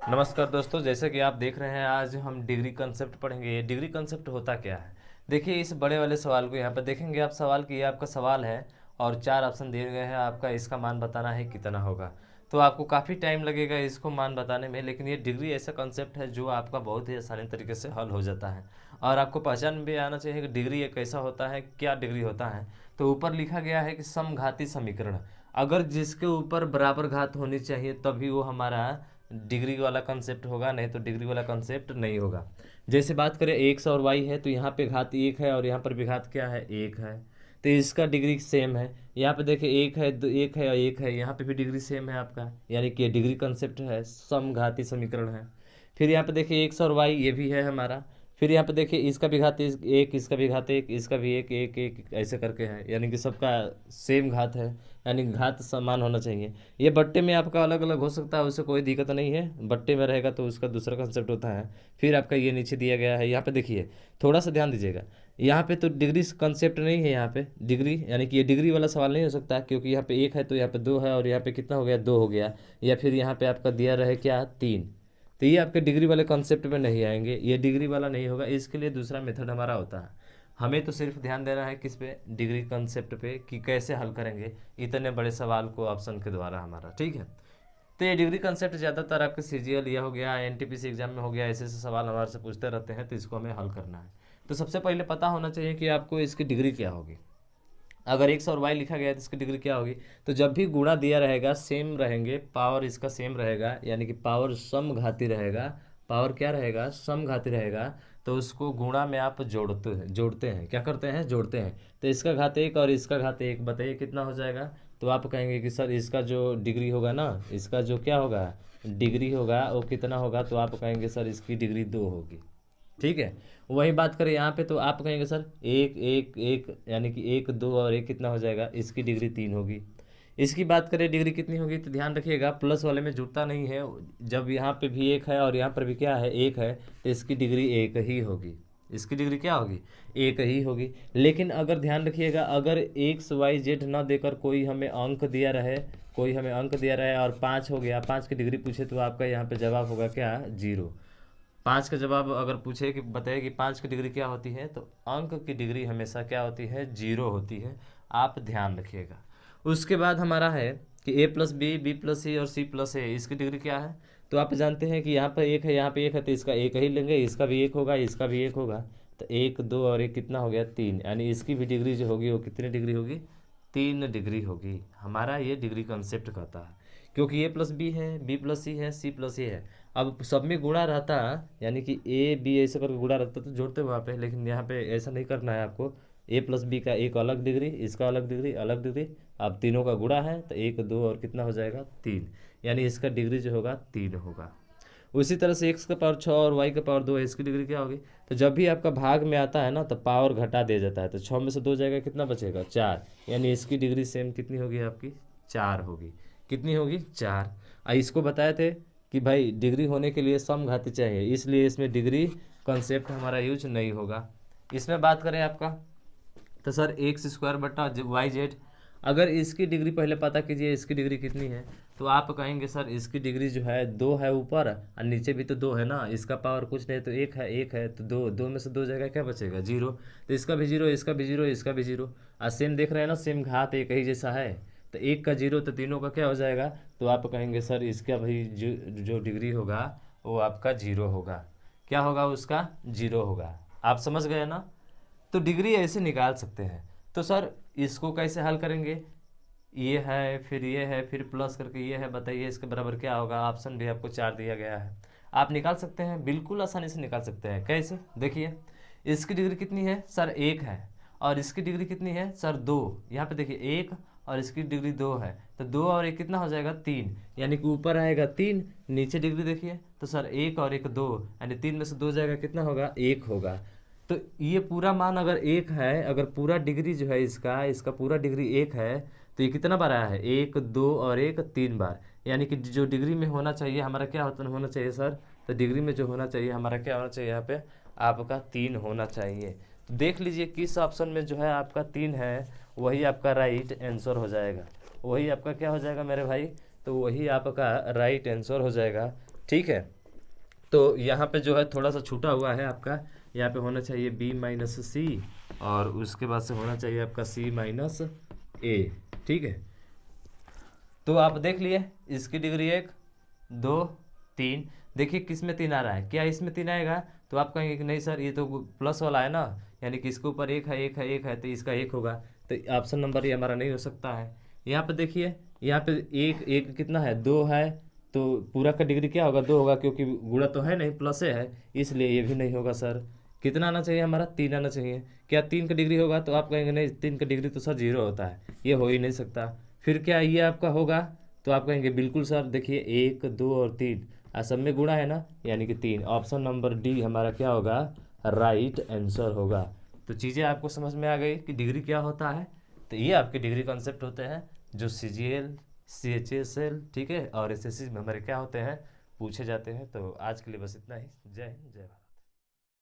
नमस्कार दोस्तों, जैसे कि आप देख रहे हैं आज हम डिग्री कंसेप्ट पढ़ेंगे। ये डिग्री कंसेप्ट होता क्या है? देखिए, इस बड़े वाले सवाल को यहाँ पर देखेंगे आप। सवाल की ये आपका सवाल है और चार ऑप्शन दिए गए हैं, आपका इसका मान बताना है कितना होगा। तो आपको काफ़ी टाइम लगेगा इसको मान बताने में, लेकिन ये डिग्री ऐसा कंसेप्ट है जो आपका बहुत ही आसानी तरीके से हल हो जाता है। और आपको पहचान भी आना चाहिए कि डिग्री ये कैसा होता है, क्या डिग्री होता है। तो ऊपर लिखा गया है कि समघाती समीकरण, अगर जिसके ऊपर बराबर घात होनी चाहिए तभी वो हमारा डिग्री वाला कंसेप्ट होगा, नहीं तो डिग्री वाला कंसेप्ट नहीं होगा। जैसे बात करें एक्स और वाई है, तो यहाँ पे घात एक है और यहाँ पर भी घात क्या है, एक है। तो इसका डिग्री सेम है। यहाँ पे देखिए एक है, दो एक है और एक है, यहाँ पे भी डिग्री सेम है आपका, यानी कि डिग्री कंसेप्ट है, समघाती समीकरण है। फिर यहाँ पे देखिए एक्स और वाई ये भी है हमारा। फिर यहाँ पे देखिए इसका भी घात एक, इसका भी घात एक, इसका भी एक एक एक ऐसे करके है, यानी कि सबका सेम घात है, यानी घात समान होना चाहिए। ये बट्टे में आपका अलग अलग हो सकता है, उससे कोई दिक्कत नहीं है, बट्टे में रहेगा तो उसका दूसरा कंसेप्ट होता है। फिर आपका ये नीचे दिया गया है, यहाँ पे देखिए, थोड़ा सा ध्यान दीजिएगा। यहाँ पे तो डिग्री कंसेप्ट नहीं है, यहाँ पे डिग्री यानी कि ये डिग्री वाला सवाल नहीं हो सकता, क्योंकि यहाँ पे एक है तो यहाँ पे दो है और यहाँ पे कितना हो गया, दो हो गया। या फिर यहाँ पे आपका दिया रहे क्या, तीन। तो ये आपके डिग्री वाले कॉन्सेप्ट में नहीं आएंगे, ये डिग्री वाला नहीं होगा। इसके लिए दूसरा मेथड हमारा होता है। हमें तो सिर्फ ध्यान देना है किस पे, डिग्री कॉन्सेप्ट पे, कि कैसे हल करेंगे इतने बड़े सवाल को ऑप्शन के द्वारा हमारा, ठीक है। तो ये डिग्री कंसेप्ट ज़्यादातर आपके सीजीएल या हो गया, एनटीपीसी एग्जाम में हो गया, ऐसे ऐसे सवाल हमारे से पूछते रहते हैं, तो इसको हमें हल करना है। तो सबसे पहले पता होना चाहिए कि आपको इसकी डिग्री क्या होगी। अगर एक्स और वाई लिखा गया है तो इसकी डिग्री क्या होगी। तो जब भी गुणा दिया रहेगा सेम रहेंगे, पावर इसका सेम रहेगा, यानी कि पावर समघाती रहेगा, पावर क्या रहेगा, समघाती रहेगा। तो उसको गुणा में आप जोड़ते हैं, क्या करते हैं, जोड़ते हैं। तो इसका घात एक और इसका घात एक, बताइए कितना हो जाएगा। तो आप कहेंगे कि सर इसका जो डिग्री होगा ना, इसका जो क्या होगा, डिग्री होगा, वो कितना होगा। तो आप कहेंगे सर इसकी डिग्री दो होगी, ठीक है। वही बात करें यहाँ पे, तो आप कहेंगे सर एक एक एक, यानी कि एक दो और एक कितना हो जाएगा, इसकी डिग्री तीन होगी। इसकी बात करें डिग्री कितनी होगी, तो ध्यान रखिएगा प्लस वाले में जुड़ता नहीं है। जब यहाँ पे भी एक है और यहाँ पर भी क्या है, एक है, तो इसकी डिग्री एक ही होगी। इसकी डिग्री क्या होगी, एक ही होगी। लेकिन अगर ध्यान रखिएगा, अगर एक्स वाई जेड ना देकर कोई हमें अंक दिया रहे, कोई हमें अंक दिया रहे और पाँच हो गया, पाँच की डिग्री पूछे, तो आपका यहाँ पे जवाब होगा क्या, जीरो। पाँच का जवाब अगर पूछे कि बताइए कि पाँच की डिग्री क्या होती है, तो अंक की डिग्री हमेशा क्या होती है, जीरो होती है। आप ध्यान रखिएगा। उसके बाद हमारा है कि ए प्लस बी, बी प्लस सी और सी प्लस ए, इसकी डिग्री क्या है। तो आप जानते हैं कि यहाँ पर एक है, यहाँ पे एक है, तो इसका एक ही लेंगे, इसका भी एक होगा, इसका भी एक होगा। तो एक दो और एक कितना हो गया, तीन, यानी इसकी भी डिग्री जो होगी वो कितनी डिग्री होगी, तीन डिग्री होगी। हमारा ये डिग्री कंसेप्ट कहता है, क्योंकि ए प्लस बी है, बी प्लस सी है, सी प्लस ए है। अब सब में गुणा रहता, यानी कि ए बी ऐसे करके गुणा रहता तो जोड़ते वहाँ पे, लेकिन यहाँ पे ऐसा नहीं करना है आपको। ए प्लस बी का एक अलग डिग्री, इसका अलग डिग्री, अलग डिग्री। अब तीनों का गुणा है तो एक दो और कितना हो जाएगा, तीन, यानी इसका डिग्री जो होगा तीन होगा। उसी तरह से एक्स का पावर छः और वाई का पावर दो है, इसकी डिग्री क्या होगी। तो जब भी आपका भाग में आता है ना, तो पावर घटा दिया जाता है, तो छः में से दो जाएगा, कितना बचेगा, चार, यानी इसकी डिग्री सेम कितनी होगी आपकी, चार होगी। कितनी होगी, चार। इसको बताए थे कि भाई डिग्री होने के लिए समघाती चाहिए, इसलिए इसमें डिग्री कंसेप्ट हमारा यूज नहीं होगा। इसमें बात करें आपका, तो सर एक्स स्क्वायर बटा वाई जेड, अगर इसकी डिग्री पहले पता कीजिए, इसकी डिग्री कितनी है। तो आप कहेंगे सर इसकी डिग्री जो है दो है ऊपर और नीचे भी तो दो है ना, इसका पावर कुछ नहीं तो एक है, एक है तो दो, दो में से दो जाएगा, क्या बचेगा, जीरो। तो इसका भी जीरो, इसका भी जीरो, इसका भी जीरो। और सेम देख रहे हैं ना, सेम घात एक ही जैसा है, तो एक का जीरो तो तीनों का क्या हो जाएगा। तो आप कहेंगे सर इसका भाई जो डिग्री होगा वो आपका जीरो होगा। क्या होगा, उसका जीरो होगा। आप समझ गए ना। तो डिग्री ऐसे निकाल सकते हैं। तो सर इसको कैसे हल करेंगे, ये है, फिर ये है, फिर प्लस करके ये है, बताइए इसके बराबर क्या होगा। ऑप्शन भी आपको चार दिया गया है, आप निकाल सकते हैं, बिल्कुल आसानी से निकाल सकते हैं। कैसे, देखिए इसकी डिग्री कितनी है सर, एक है, और इसकी डिग्री कितनी है सर, दो। यहाँ पे देखिए एक और इसकी डिग्री दो है, तो दो और एक कितना हो जाएगा, तीन, यानी कि ऊपर आएगा तीन, नीचे डिग्री देखिए, तो सर एक और एक दो, यानी तीन में से दो जाएगा, कितना होगा, एक होगा। तो ये पूरा मान अगर एक है, अगर पूरा डिग्री जो है इसका इसका पूरा डिग्री एक है, तो ये कितना बार आया है, एक दो और एक, तीन बार। यानी कि जो डिग्री में होना चाहिए हमारा क्या होना चाहिए सर, तो डिग्री में जो होना चाहिए हमारा क्या होना चाहिए, यहाँ पे आपका तीन होना चाहिए। तो देख लीजिए किस ऑप्शन में जो है आपका तीन है, वही आपका राइट आंसर हो जाएगा। वही आपका क्या हो जाएगा मेरे भाई, तो वही आपका राइट आंसर हो जाएगा, ठीक है। तो यहाँ पे जो है थोड़ा सा छूटा हुआ है आपका, यहाँ पे होना चाहिए b माइनस सी, और उसके बाद से होना चाहिए आपका c माइनस ए। ठीक है, तो आप देख लिए इसकी डिग्री 1 2 3। देखिए किस में 3 आ रहा है, क्या इसमें 3 आएगा? तो आप कहेंगे कि नहीं सर ये तो प्लस वाला है ना, यानी कि इसके ऊपर 1 है 1 है 1 है, तो इसका 1 होगा। तो ऑप्शन नंबर ये हमारा नहीं हो सकता है। यहाँ पे देखिए, यहाँ पे 1 कितना है, 2 है, तो पूरा का डिग्री क्या होगा, 2 होगा, क्योंकि गुणा तो है नहीं, प्लस है, इसलिए ये भी नहीं होगा सर। कितना आना चाहिए हमारा, 3 आना चाहिए। क्या 3 का डिग्री होगा? तो आप कहेंगे नहीं 3 का डिग्री तो सर 0 होता है, ये हो ही नहीं सकता। फिर क्या ये आपका होगा? तो आप कहेंगे बिल्कुल सर, देखिए 1 2 और 3 सब में गुणा है ना, यानी कि 3। ऑप्शन नंबर डी हमारा क्या होगा, राइट आंसर होगा। तो चीज़ें आपको समझ में आ गई कि डिग्री क्या होता है। तो ये आपके डिग्री कॉन्सेप्ट होते हैं जो CGL CHSL ठीक है और SSC में हमारे क्या होते हैं, पूछे जाते हैं। तो आज के लिए बस इतना ही। जय हिंद जय भारत।